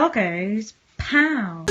Bloggo's POW.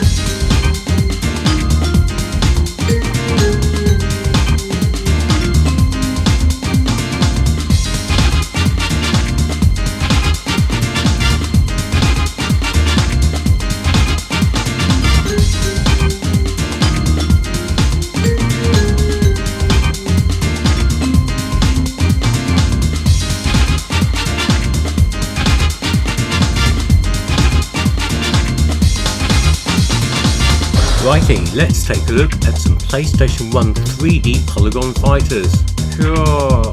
Righty, let's take a look at some PlayStation 1 3D polygon fighters. Sure.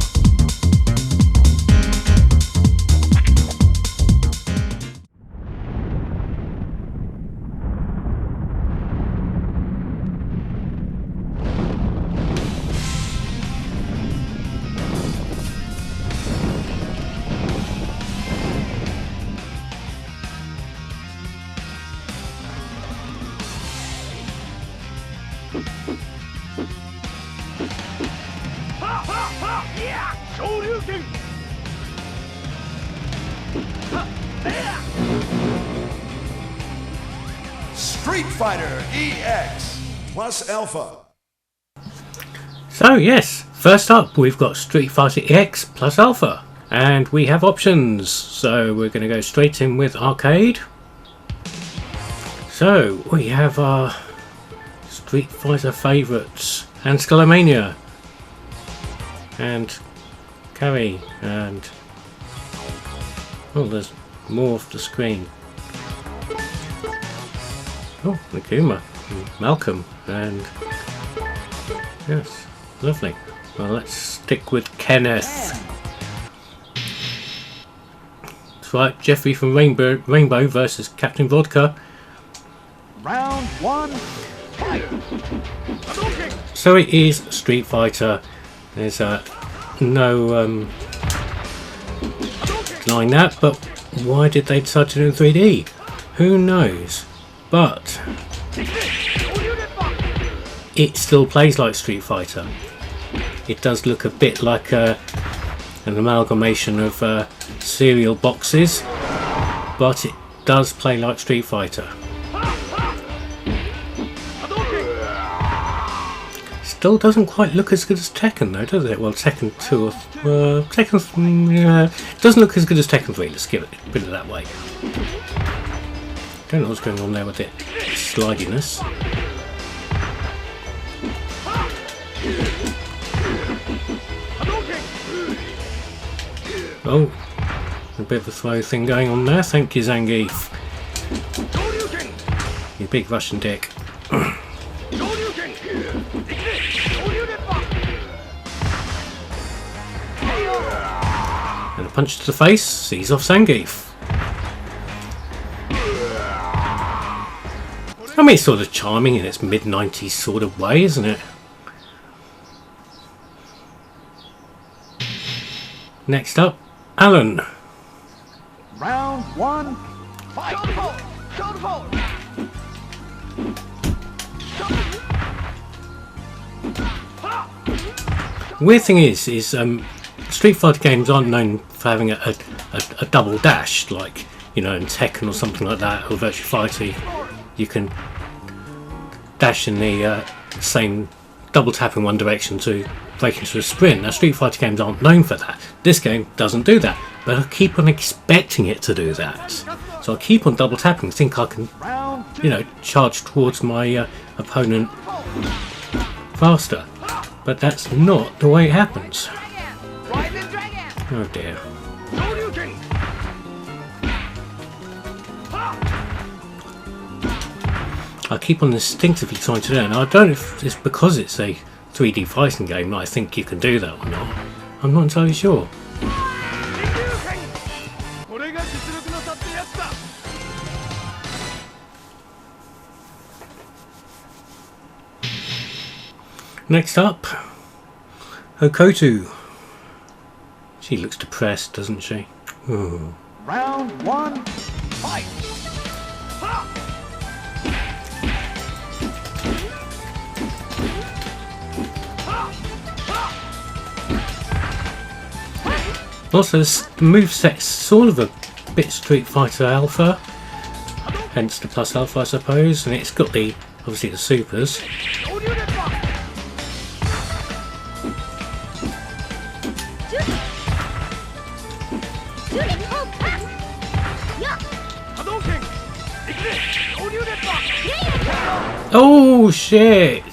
Street Fighter EX plus Alpha. So yes, first up we've got Street Fighter EX plus Alpha, and we have options, so we're going to go straight in with arcade. So we have our Street Fighter favourites, and Skullomania, and Carrie, and oh, there's more off the screen. Oh, Nakuma, and Malcolm, and yes, lovely. Well, let's stick with Kenneth. That's right, Jeffrey from Rainbow versus Captain Vodka. Round one, fight! So it is Street Fighter. There's no denying that, but why did they decide to do it in 3D? Who knows? But it still plays like Street Fighter. It does look a bit like an amalgamation of cereal boxes, but it does play like Street Fighter. Still doesn't quite look as good as Tekken though, does it? Well, Tekken 2 or Tekken doesn't look as good as Tekken 3, let's give it, put it that way. Don't know what's going on there with it slidiness. Oh, a bit of a throw thing going on there. Thank you, Zangief. You big Russian dick. And a punch to the face sees off Zangief. I mean, it's sort of charming in its mid-90s sort of way, isn't it? Next up, Alan. Round one, fight! Weird thing is Street Fighter games aren't known for having a double dash, like, you know, in Tekken or something like that, or Virtua Fighter. You can dash in the same double tap in one direction to break into a sprint. Now, Street Fighter games aren't known for that. This game doesn't do that, but I keep on expecting it to do that. So I keep on double tapping, think I can, you know, charge towards my opponent faster. But that's not the way it happens. Oh dear. I keep on instinctively trying to do it, and I don't know if it's because it's a 3D fighting game that I think you can do that or not. I'm not entirely sure. Next up, Hokoto. She looks depressed, doesn't she? Ooh. Round one, fight! Also, the moveset's sort of a bit Street Fighter Alpha, hence the plus alpha, I suppose. And it's got the, obviously, the supers. Oh shit!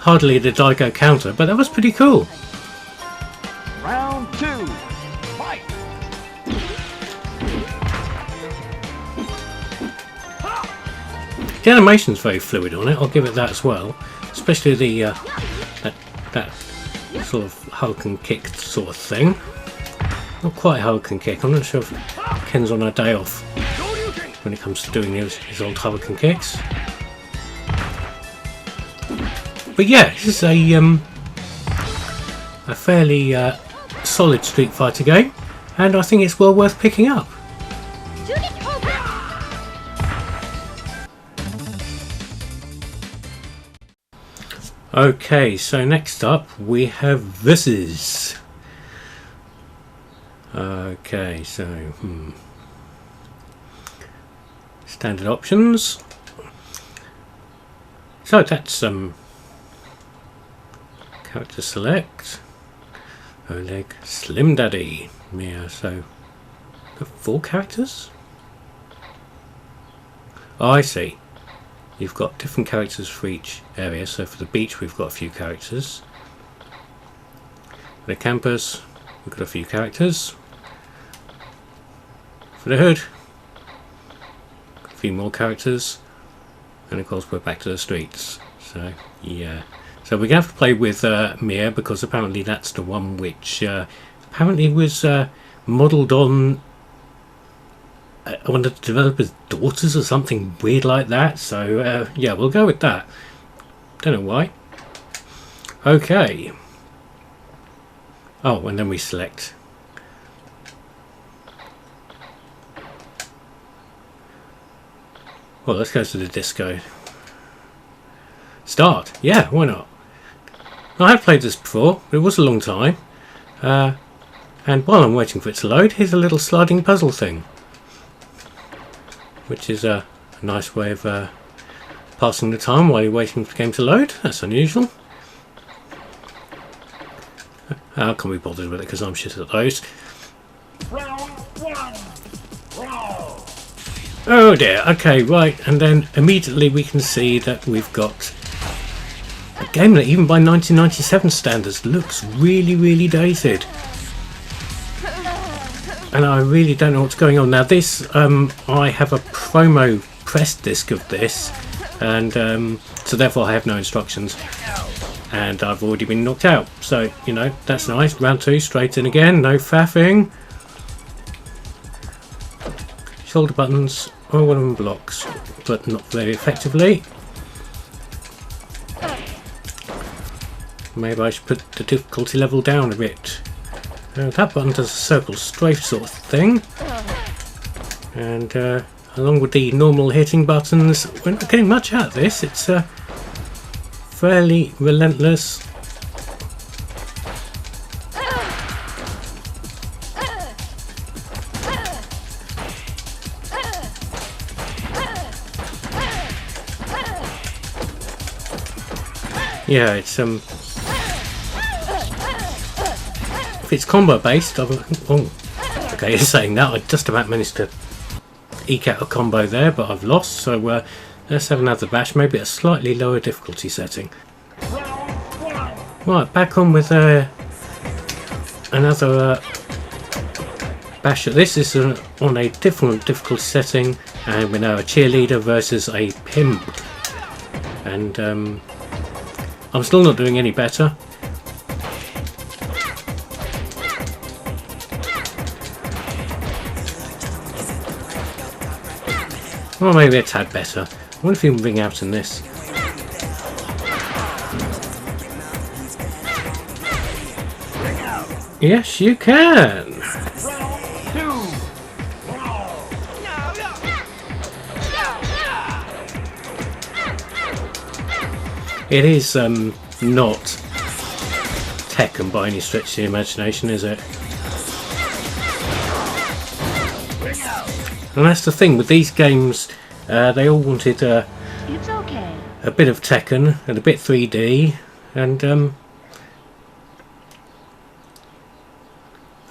Hardly the Daigo counter, but that was pretty cool. Round 2. Fight. The animation's very fluid on it, I'll give it that as well. Especially the that sort of Hulk and kick sort of thing. Not quite Hulk and kick, I'm not sure if Ken's on a day off when it comes to doing his old Hulk and kicks. But yeah, this is a fairly solid Street Fighter game, and I think it's well worth picking up. Okay, so next up we have Versus. Okay, so standard options. So that's character select, Oleg, Slim Daddy. Yeah, so 4 characters. Oh, I see. You've got different characters for each area. So for the beach we've got a few characters. For the campus we've got a few characters. For the hood, a few more characters. And of course we're back to the streets. So yeah. So we're going to have to play with Mia, because apparently that's the one which apparently was modelled on one of the developers' daughters or something weird like that. So yeah, we'll go with that. Don't know why. Okay. Oh, and then we select. Well, let's go to the disco. Start. Yeah, why not? I have played this before, but it was a long time. And while I'm waiting for it to load, here's a little sliding puzzle thing, which is a nice way of passing the time while you're waiting for the game to load. That's unusual. I can't be bothered with it because I'm shit at those. Round 1. Brawl. Oh dear. Okay, right. And then immediately we can see that we've got a game that even by 1997 standards looks really, really dated. And I really don't know what's going on. Now this, I have a promo press disc of this, and so therefore I have no instructions. And I've already been knocked out. So, you know, that's nice. Round 2, straight in again, no faffing. Shoulder buttons, oh, one of them blocks, but not very effectively. Maybe I should put the difficulty level down a bit. That button does a circle strafe sort of thing. And along with the normal hitting buttons, we're not getting much out of this. It's fairly relentless. Yeah, it's if it's combo based, oh, okay, you're saying that. I just about managed to eke out a combo there, but I've lost. So let's have another bash, maybe a slightly lower difficulty setting. Right, back on with another bash at this. This is on a different difficulty setting, and we're now a cheerleader versus a pimp. And I'm still not doing any better. Or maybe a tad better. I wonder if you can ring out in this. Yes, you can. It is not Tekken by any stretch of the imagination, is it? And that's the thing with these games, they all wanted It's okay. a bit of Tekken and a bit 3D, and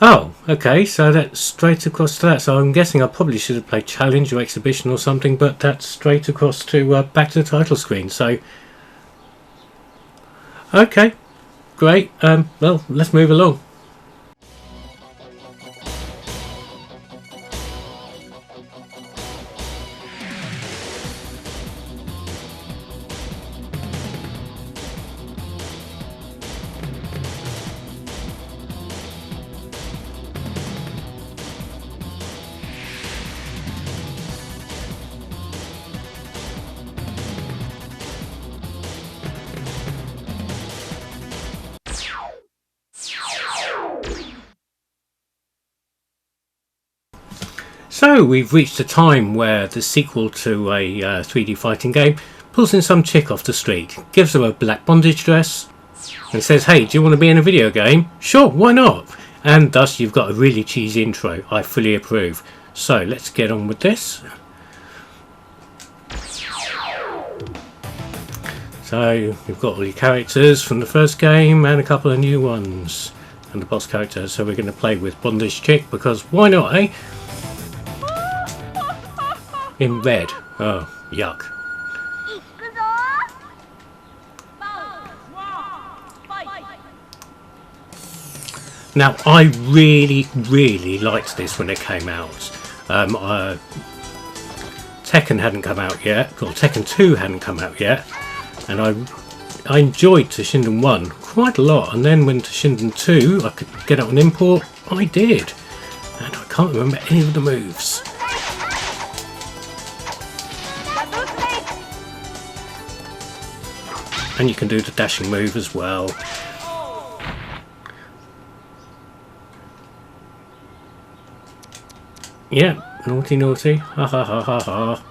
oh, okay, so that's straight across to that. So I'm guessing I probably should have played Challenge or Exhibition or something, but that's straight across to back to the title screen. So okay, great. Well, let's move along. So we've reached a time where the sequel to a 3D fighting game pulls in some chick off the street, gives her a black bondage dress and says, hey, do you want to be in a video game? Sure, why not? And thus you've got a really cheesy intro. I fully approve. So let's get on with this. So you've got all your characters from the first game and a couple of new ones and the boss character. So we're going to play with bondage chick because why not, eh? In red. Oh, yuck. Now, I really liked this when it came out. Tekken hadn't come out yet, or Tekken 2 hadn't come out yet, and I enjoyed Toshinden 1 quite a lot, and then when Toshinden 2 I could get it on import, I did. And I can't remember any of the moves. And you can do the dashing move as well. Yeah, naughty naughty. Ha ha ha ha ha.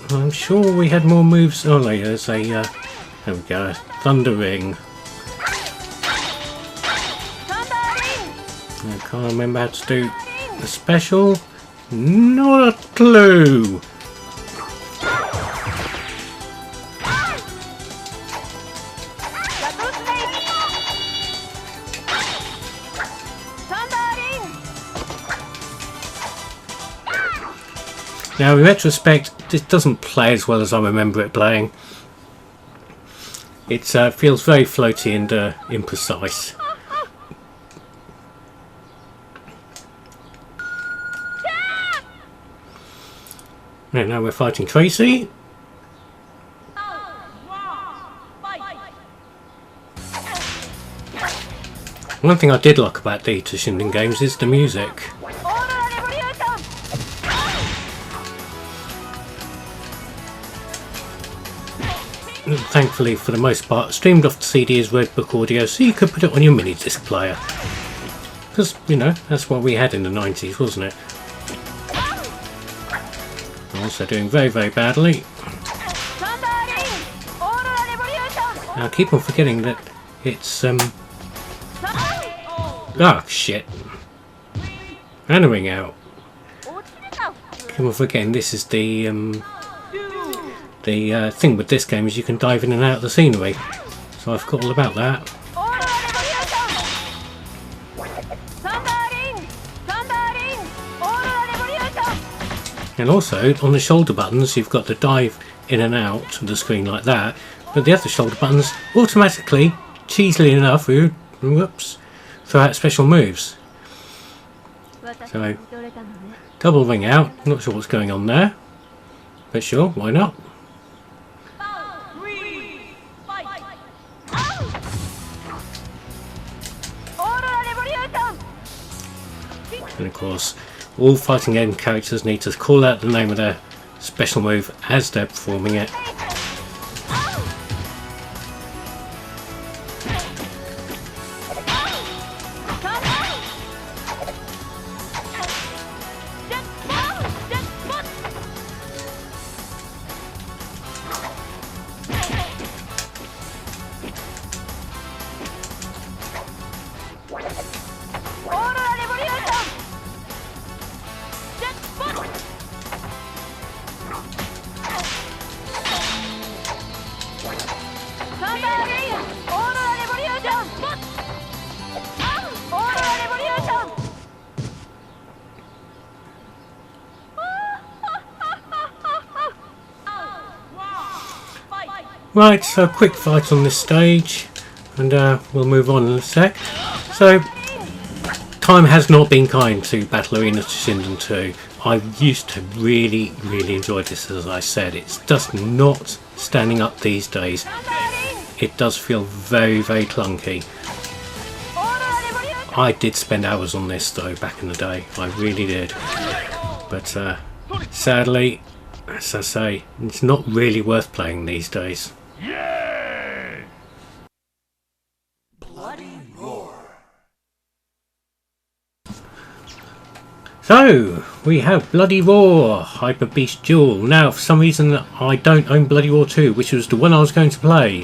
I'm sure we had more moves. Oh, there's a there we go, thundering. I can't remember how to do the special. Not a clue. Now, in retrospect, this doesn't play as well as I remember it playing. It feels very floaty and imprecise. And now we're fighting Tracy. One thing I did like about the Toshinden games is the music. Thankfully, for the most part, streamed off the CD as Redbook audio, so you could put it on your mini disc player. Because, you know, that's what we had in the 90s, wasn't it? Also doing very badly. Now I keep on forgetting that it's ah, shit. And a ring out. Keep on forgetting this is the thing with this game is you can dive in and out of the scenery. So I forgot all about that. And also, on the shoulder buttons, you've got to dive in and out of the screen like that. But the other shoulder buttons automatically, cheesily enough, whoops, throw out special moves. So, double ring out. Not sure what's going on there. But sure, why not? And of course, all fighting game characters need to call out the name of their special move as they're performing it. Right, so quick fight on this stage, and we'll move on in a sec. So, time has not been kind to Battle Arena Shinden 2. I used to really enjoy this, as I said. It's just not standing up these days. It does feel very clunky. I did spend hours on this though back in the day. I really did. But sadly, as I say, it's not really worth playing these days. Yay! Bloody roar. So, we have Bloody Roar, Hyper Beast Duel. Now, for some reason, I don't own Bloody Roar 2, which was the one I was going to play.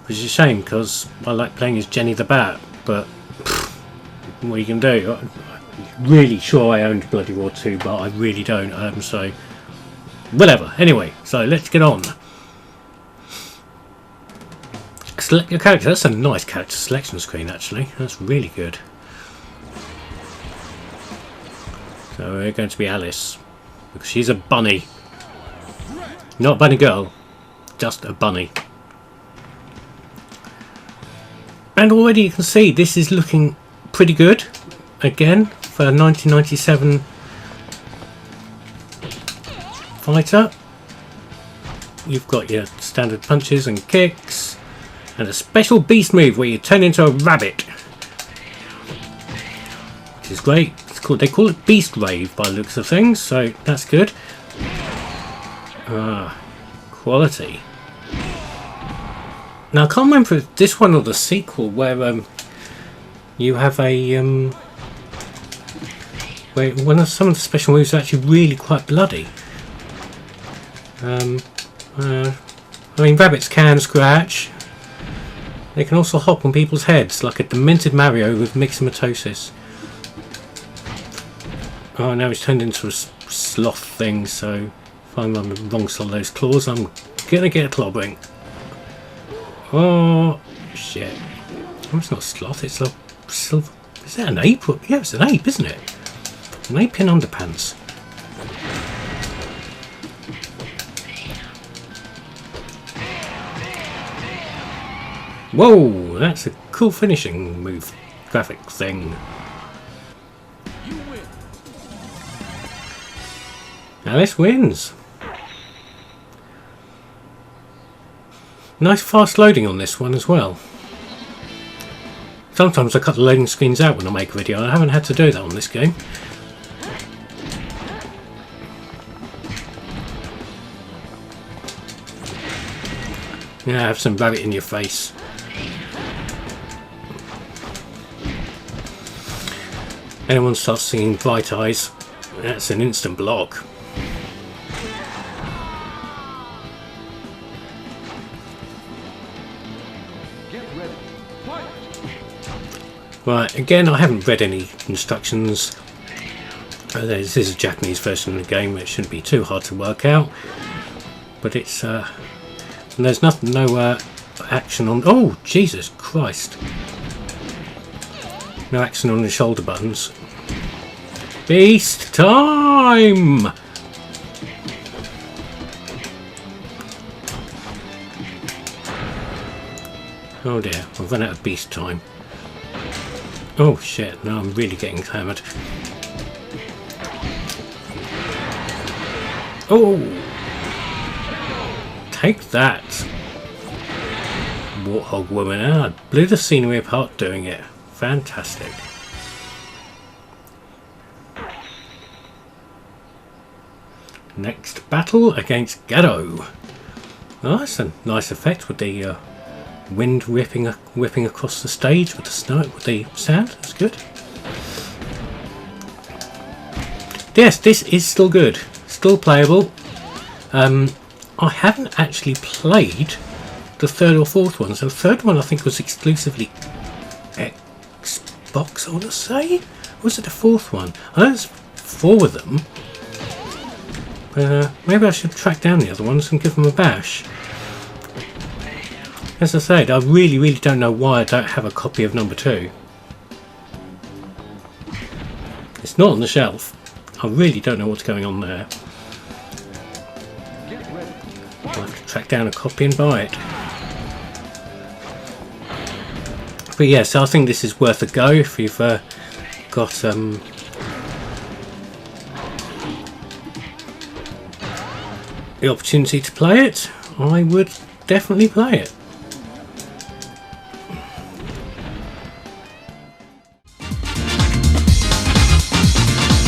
Which is a shame, because I like playing as Jenny the Bat, but what are you going to do? I'm really sure I owned Bloody Roar 2, but I really don't, so whatever. Anyway, so let's get on. Select your character. That's a nice character selection screen, actually. That's really good. So we're going to be Alice, because she's a bunny. Not a bunny girl, just a bunny. And already you can see this is looking pretty good, again, for a 1997 fighter. You've got your standard punches and kicks, and a special beast move where you turn into a rabbit, which is great. They call it Beast Rave by the looks of things, so that's good. Quality. Now I can't remember if this one or the sequel where you have a where one of some of the special moves are actually really quite bloody. I mean, rabbits can scratch. They can also hop on people's heads like a demented Mario with myxomatosis. Oh, now it's turned into a sloth thing, so if I'm on the wrong side of those claws, I'm gonna get a clobbering. Oh, shit. Oh, it's not a sloth, it's a silver. Is that an ape? Yeah, it's an ape, isn't it? An ape in underpants. Whoa, that's a cool finishing move graphic thing. Alice wins. Nice fast loading on this one as well. Sometimes I cut the loading screens out when I make a video. I haven't had to do that on this game. Yeah, have some rabbit in your face. Anyone starts singing Bright Eyes, that's an instant block. Right, again, I haven't read any instructions. This is a Japanese version of the game, it shouldn't be too hard to work out. But it's and there's nothing, no action on. Oh, Jesus Christ! No action on the shoulder buttons. Beast time! Oh dear, I've run out of beast time. Oh shit, now I'm really getting hammered. Oh! Take that! Warthog woman. I blew the scenery apart doing it. Fantastic. Next battle against GADO. Oh, that's a nice effect with the wind whipping across the stage with the snow, with the sound. That's good. Yes, this is still good, still playable. I haven't actually played the third or fourth one. So the third one I think was exclusively Xbox, I want to say. Or was it the fourth one? I know there's 4 of them. Maybe I should track down the other ones and give them a bash. As I said, I really don't know why I don't have a copy of number 2. It's not on the shelf. I really don't know what's going on there. I'll have to track down a copy and buy it. But yeah, so I think this is worth a go if you've got the opportunity to play it. I would definitely play it.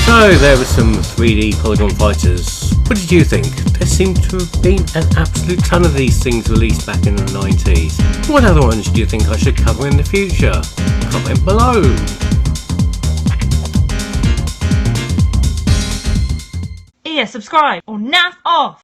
So there were some 3D polygon fighters. What did you think? There seemed to have been an absolute ton of these things released back in the 90s. What other ones do you think I should cover in the future? Comment below. Yeah, subscribe or naff off.